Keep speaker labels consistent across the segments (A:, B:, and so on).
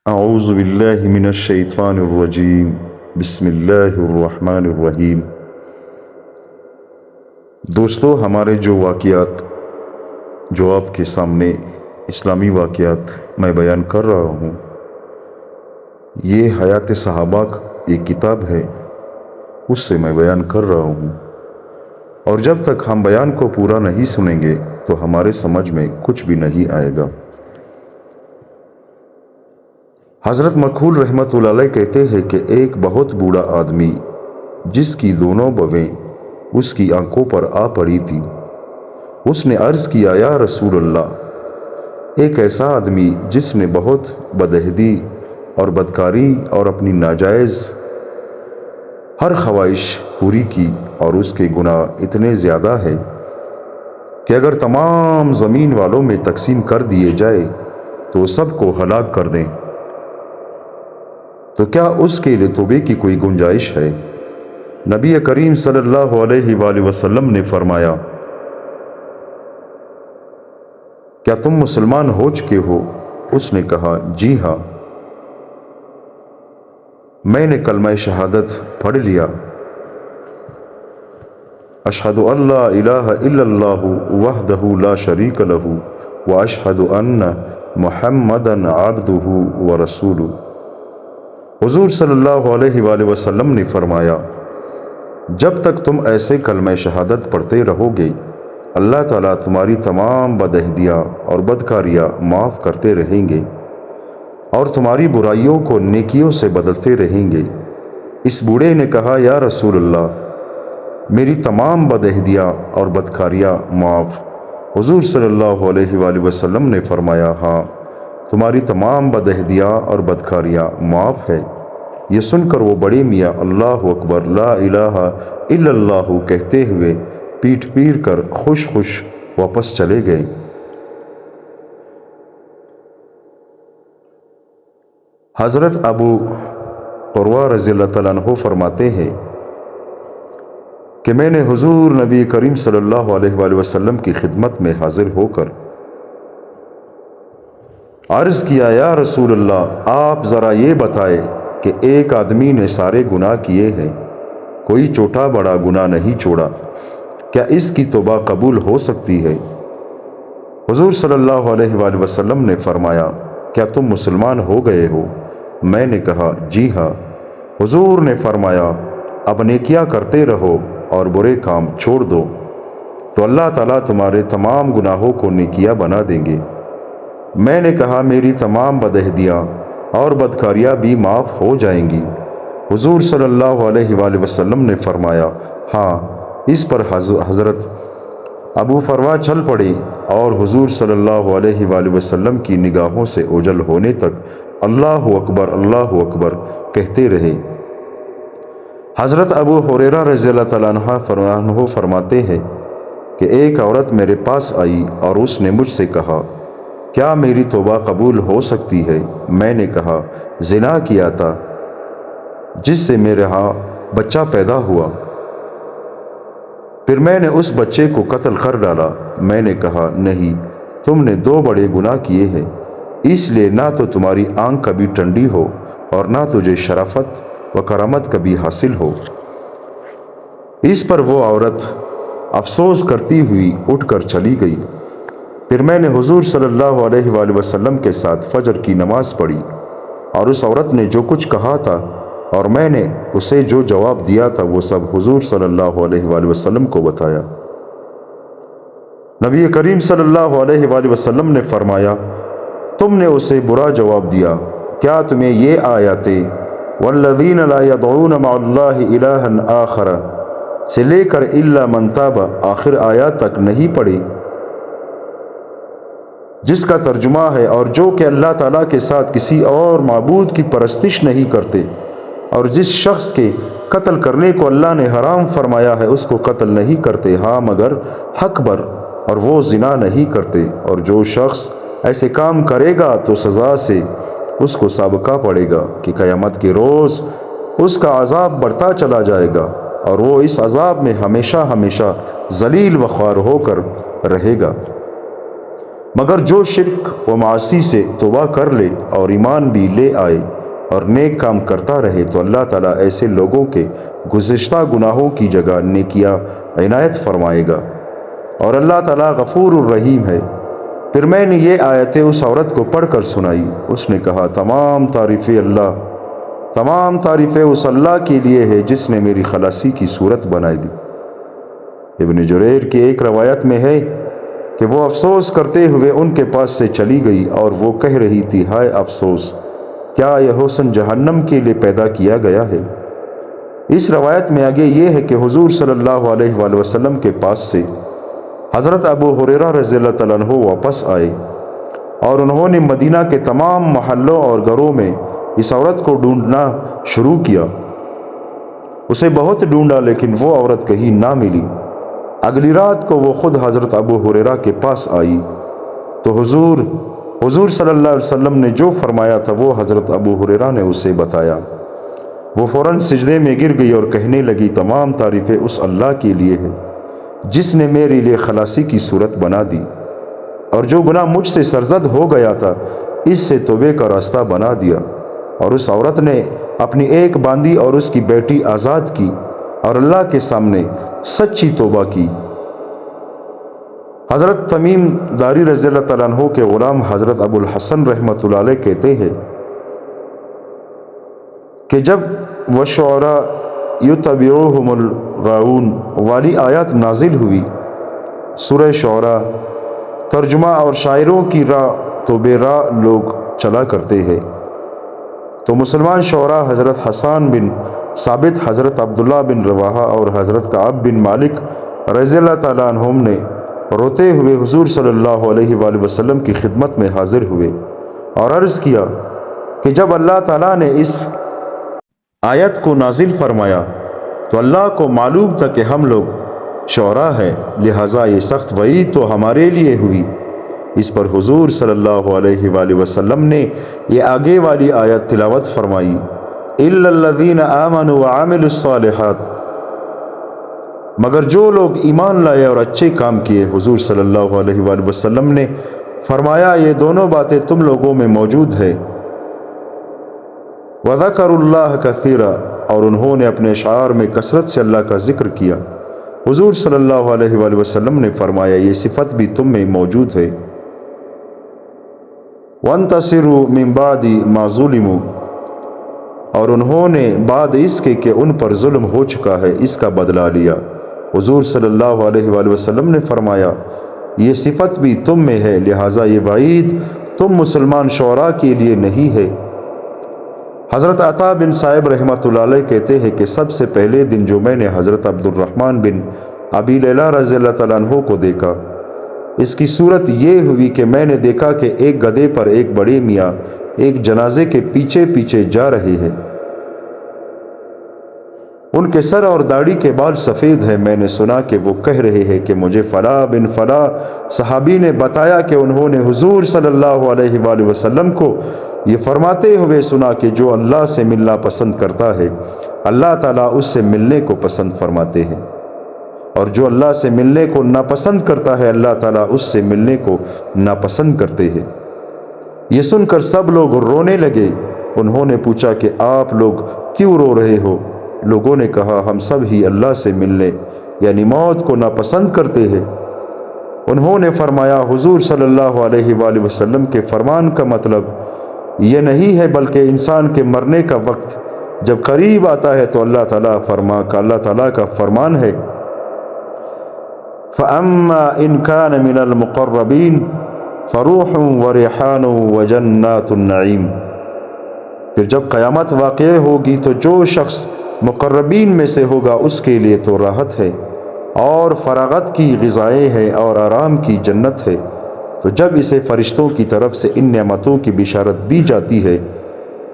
A: اعوذ باللہ من الشیطان الرجیم بسم اللہ الرحمن الرحیم۔ دوستو، ہمارے جو واقعات جو آپ کے سامنے اسلامی واقعات میں بیان کر رہا ہوں، یہ حیات صحابہ ایک کتاب ہے، اس سے میں بیان کر رہا ہوں، اور جب تک ہم بیان کو پورا نہیں سنیں گے تو ہمارے سمجھ میں کچھ بھی نہیں آئے گا۔ حضرت مکحول رحمۃ اللہ علیہ کہتے ہیں کہ ایک بہت بوڑھا آدمی جس کی دونوں بویں اس کی آنکھوں پر آ پڑی تھی، اس نے عرض کیا، یا رسول اللہ، ایک ایسا آدمی جس نے بہت بدعہدی اور بدکاری اور اپنی ناجائز ہر خواہش پوری کی، اور اس کے گناہ اتنے زیادہ ہیں کہ اگر تمام زمین والوں میں تقسیم کر دیے جائے تو سب کو ہلاک کر دیں، تو کیا اس کے لیے توبے کی کوئی گنجائش ہے؟ نبی کریم صلی اللہ علیہ وآلہ وسلم نے فرمایا، کیا تم مسلمان ہو چکے ہو؟ اس نے کہا، جی ہاں، میں نے کلمہ شہادت پڑھ لیا، اشہد ان لا الہ الا اللہ وحدہ لا شریک لہ واشہد ان محمدا عبدہ ورسولہ۔ حضور صلی اللہ علیہ وآلہ وسلم نے فرمایا، جب تک تم ایسے کلمہ شہادت پڑھتے رہو گے، اللہ تعالیٰ تمہاری تمام بدعہدیاں اور بدکاریاں معاف کرتے رہیں گے اور تمہاری برائیوں کو نیکیوں سے بدلتے رہیں گے۔ اس بوڑھے نے کہا، یا رسول اللہ، میری تمام بدعہدیاں اور بدکاریاں معاف؟ حضور صلی اللہ علیہ وآلہ وسلم نے فرمایا، ہاں، تمہاری تمام بدعہدیاں اور بدکاریاں معاف ہے۔ یہ سن کر وہ بڑے میاں اللہ اکبر لا الہ الا اللہ کہتے ہوئے پیٹ پیر کر خوش خوش واپس چلے گئے۔ حضرت ابو قروہ رضی اللہ تعالیٰ عنہ فرماتے ہیں کہ میں نے حضور نبی کریم صلی اللہ علیہ وآلہ وسلم کی خدمت میں حاضر ہو کر عرض کیا، یا رسول اللہ، آپ ذرا یہ بتائے کہ ایک آدمی نے سارے گناہ کیے ہیں، کوئی چھوٹا بڑا گناہ نہیں چھوڑا، کیا اس کی توبہ قبول ہو سکتی ہے؟ حضور صلی اللہ علیہ وآلہ وسلم نے فرمایا، کیا تم مسلمان ہو گئے ہو؟ میں نے کہا، جی ہاں۔ حضور نے فرمایا، اب نیکیاں کرتے رہو اور برے کام چھوڑ دو، تو اللہ تعالیٰ تمہارے تمام گناہوں کو نیکیاں بنا دیں گے۔ میں نے کہا، میری تمام بدعہدیاں اور بدکاریاں بھی معاف ہو جائیں گی؟ حضور صلی اللہ علیہ وآلہ وسلم نے فرمایا، ہاں۔ اس پر حضرت ابو قروہ چل پڑے اور حضور صلی اللہ علیہ وآلہ وسلم کی نگاہوں سے اوجھل ہونے تک اللہ اکبر کہتے رہے۔ حضرت ابو ہریرہ رضی اللہ تعالیٰ عنہ فرماتے ہیں کہ ایک عورت میرے پاس آئی اور اس نے مجھ سے کہا، کیا میری توبہ قبول ہو سکتی ہے؟ میں نے کہا، زنا کیا تھا جس سے میرے ہاں بچہ پیدا ہوا، پھر میں نے اس بچے کو قتل کر ڈالا۔ میں نے کہا، نہیں، تم نے دو بڑے گناہ کیے ہیں، اس لیے نہ تو تمہاری آنکھ کبھی ٹھنڈی ہو اور نہ تجھے شرافت و کرامت کبھی حاصل ہو۔ اس پر وہ عورت افسوس کرتی ہوئی اٹھ کر چلی گئی۔ پھر میں نے حضور صلی اللہ علیہ وآلہ وسلم کے ساتھ فجر کی نماز پڑھی، اور اس عورت نے جو کچھ کہا تھا اور میں نے اسے جو جواب دیا تھا وہ سب حضور صلی اللہ علیہ وآلہ وسلم کو بتایا۔ نبی کریم صلی اللہ علیہ وآلہ وسلم نے فرمایا، تم نے اسے برا جواب دیا، کیا تمہیں یہ آیاتیں والذین لا یدعون مع اللہ الہا آخر سے لے کر الا من تاب آخر آیات تک نہیں پڑھی؟ جس کا ترجمہ ہے، اور جو کہ اللہ تعالیٰ کے ساتھ کسی اور معبود کی پرستش نہیں کرتے، اور جس شخص کے قتل کرنے کو اللہ نے حرام فرمایا ہے اس کو قتل نہیں کرتے، ہاں مگر حق پر، اور وہ زنا نہیں کرتے، اور جو شخص ایسے کام کرے گا تو سزا سے اس کو سابقہ پڑے گا کہ قیامت کے روز اس کا عذاب بڑھتا چلا جائے گا اور وہ اس عذاب میں ہمیشہ ہمیشہ ذلیل و خوار ہو کر رہے گا۔ مگر جو شرک و معاصی سے توبہ کر لے اور ایمان بھی لے آئے اور نیک کام کرتا رہے تو اللہ تعالیٰ ایسے لوگوں کے گزشتہ گناہوں کی جگہ نیکیاں عنایت فرمائے گا، اور اللہ تعالیٰ غفور الرحیم ہے۔ پھر میں نے یہ آیتیں اس عورت کو پڑھ کر سنائی۔ اس نے کہا، تمام تعریفیں اس اللہ کے لیے ہے جس نے میری خلاصی کی صورت بنائی دی۔ ابن جریر کی ایک روایت میں ہے کہ وہ افسوس کرتے ہوئے ان کے پاس سے چلی گئی اور وہ کہہ رہی تھی، ہائے افسوس، کیا یہ حسن جہنم کے لیے پیدا کیا گیا ہے؟ اس روایت میں آگے یہ ہے کہ حضور صلی اللہ علیہ وآلہ وسلم کے پاس سے حضرت ابو ہریرہ رضی اللہ تعالیٰ عنہ واپس آئے اور انہوں نے مدینہ کے تمام محلوں اور گھروں میں اس عورت کو ڈھونڈنا شروع کیا۔ اسے بہت ڈھونڈا لیکن وہ عورت کہیں نہ ملی۔ اگلی رات کو وہ خود حضرت ابو ہریرہ کے پاس آئی تو حضور صلی اللہ علیہ وسلم نے جو فرمایا تھا وہ حضرت ابو ہریرہ نے اسے بتایا۔ وہ فوراً سجدے میں گر گئی اور کہنے لگی، تمام تعریفیں اس اللہ کے لیے ہے جس نے میرے لیے خلاصی کی صورت بنا دی اور جو گناہ مجھ سے سرزد ہو گیا تھا اس سے توبے کا راستہ بنا دیا۔ اور اس عورت نے اپنی ایک باندی اور اس کی بیٹی آزاد کی اور اللہ کے سامنے سچی توبہ کی۔ حضرت تمیم داری رضی اللہ تعالیٰ عنہ کے غلام حضرت ابو الحسن رحمۃ اللہ علیہ کہتے ہیں کہ جب وَالشُّعَرَاءُ یتبعُہم الغاوون والی آیات نازل ہوئی، سورہ شعراء، ترجمہ اور شاعروں کی راہ تو بے راہ لوگ چلا کرتے ہیں، تو مسلمان شعراء حضرت حسان بن ثابت، حضرت عبداللہ بن رواحہ اور حضرت کعب بن مالک رضی اللہ تعالیٰ عنہم نے روتے ہوئے حضور صلی اللہ علیہ وآلہ وسلم کی خدمت میں حاضر ہوئے اور عرض کیا کہ جب اللہ تعالیٰ نے اس آیت کو نازل فرمایا تو اللہ کو معلوم تھا کہ ہم لوگ شعراء ہیں، لہٰذا یہ سخت وعید تو ہمارے لیے ہوئی۔ اس پر حضور صلی اللہ علیہ وآلہ وسلم نے یہ آگے والی آیت تلاوت فرمائی، إِلَّا الَّذِينَ آمَنُوا وَعَمِلُوا الصَّالِحَاتِ، مگر جو لوگ ایمان لائے اور اچھے کام کیے۔ حضور صلی اللہ علیہ وآلہ وسلم نے فرمایا، یہ دونوں باتیں تم لوگوں میں موجود ہے۔ وَذَكَرُوا اللَّهَ كَثِيرًا، اور انہوں نے اپنے اشعار میں کثرت سے اللہ کا ذکر کیا۔ حضور صلی اللہ علیہ وآلہ وسلم نے فرمایا، یہ صفت بھی تم میں موجود ہے۔ وَانْتَصِرُوا مِنْ بَعْدِ مَا ظُلِمُوا، اور انہوں نے بعد اس کے کہ ان پر ظلم ہو چکا ہے اس کا بدلہ لیا۔ حضور صلی اللہ علیہ وآلہ وسلم نے فرمایا، یہ صفت بھی تم میں ہے، لہٰذا یہ وعید تم مسلمان شعراء کے لیے نہیں ہے۔ حضرت عطا بن صائب رحمۃ اللہ علیہ کہتے ہیں کہ سب سے پہلے دن جو میں نے حضرت عبد الرحمن بن ابی لیلہ رضی اللہ تعالیٰ عنہ کو دیکھا، اس کی صورت یہ ہوئی کہ میں نے دیکھا کہ ایک گدھے پر ایک بڑے میاں ایک جنازے کے پیچھے پیچھے جا رہے ہیں، ان کے سر اور داڑھی کے بال سفید ہیں۔ میں نے سنا کہ وہ کہہ رہے ہیں کہ مجھے فلاں بن فلاں صحابی نے بتایا کہ انہوں نے حضور صلی اللہ علیہ وآلہ وسلم کو یہ فرماتے ہوئے سنا کہ جو اللہ سے ملنا پسند کرتا ہے اللہ تعالیٰ اس سے ملنے کو پسند فرماتے ہیں، اور جو اللہ سے ملنے کو ناپسند کرتا ہے اللہ تعالیٰ اس سے ملنے کو ناپسند کرتے ہیں۔ یہ سن کر سب لوگ رونے لگے۔ انہوں نے پوچھا کہ آپ لوگ کیوں رو رہے ہو؟ لوگوں نے کہا، ہم سب ہی اللہ سے ملنے یعنی موت کو ناپسند کرتے ہیں۔ انہوں نے فرمایا، حضور صلی اللہ علیہ وآلہ وسلم کے فرمان کا مطلب یہ نہیں ہے، بلکہ انسان کے مرنے کا وقت جب قریب آتا ہے تو اللہ تعالیٰ کا فرمان ہے، فَأَمَّا إِنْ كَانَ مِنَ الْمُقَرَّبِينَ فَرُوحٌ وَرِيحَانٌ وَجَنَّاتُ النَّعِيمِ، پھر جب قیامت واقع ہوگی تو جو شخص مقربین میں سے ہوگا اس کے لیے تو راحت ہے اور فراغت کی غذائیں ہیں اور آرام کی جنت ہے۔ تو جب اسے فرشتوں کی طرف سے ان نعمتوں کی بشارت دی جاتی ہے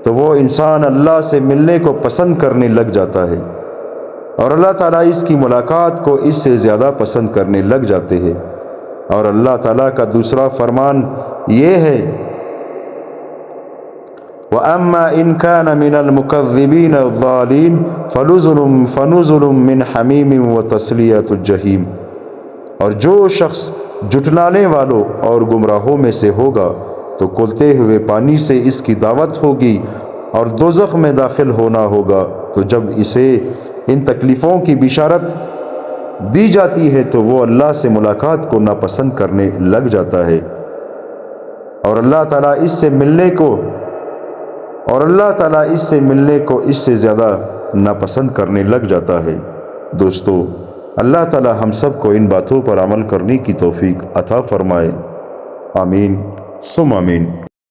A: تو وہ انسان اللہ سے ملنے کو پسند کرنے لگ جاتا ہے، اور اللہ تعالیٰ اس کی ملاقات کو اس سے زیادہ پسند کرنے لگ جاتے ہیں۔ اور اللہ تعالیٰ کا دوسرا فرمان یہ ہے، وَأَمَّا إِنْ كَانَ مِنَ الْمُكَذِّبِينَ الضَّالِينَ فَنُزُلٌ مِّنْ حَمِيمٍ وَتَصْلِيَةُ الْجَحِيمِ، اور جو شخص جھٹلانے والوں اور گمراہوں میں سے ہوگا تو کھولتے ہوئے پانی سے اس کی دعوت ہوگی اور دوزخ میں داخل ہونا ہوگا، تو جب اسے ان تکلیفوں کی بشارت دی جاتی ہے تو وہ اللہ سے ملاقات کو ناپسند کرنے لگ جاتا ہے اور اللہ تعالیٰ اس سے ملنے کو اس سے زیادہ ناپسند کرنے لگ جاتا ہے۔ دوستو، اللہ تعالیٰ ہم سب کو ان باتوں پر عمل کرنے کی توفیق عطا فرمائے۔ آمین ثم آمین۔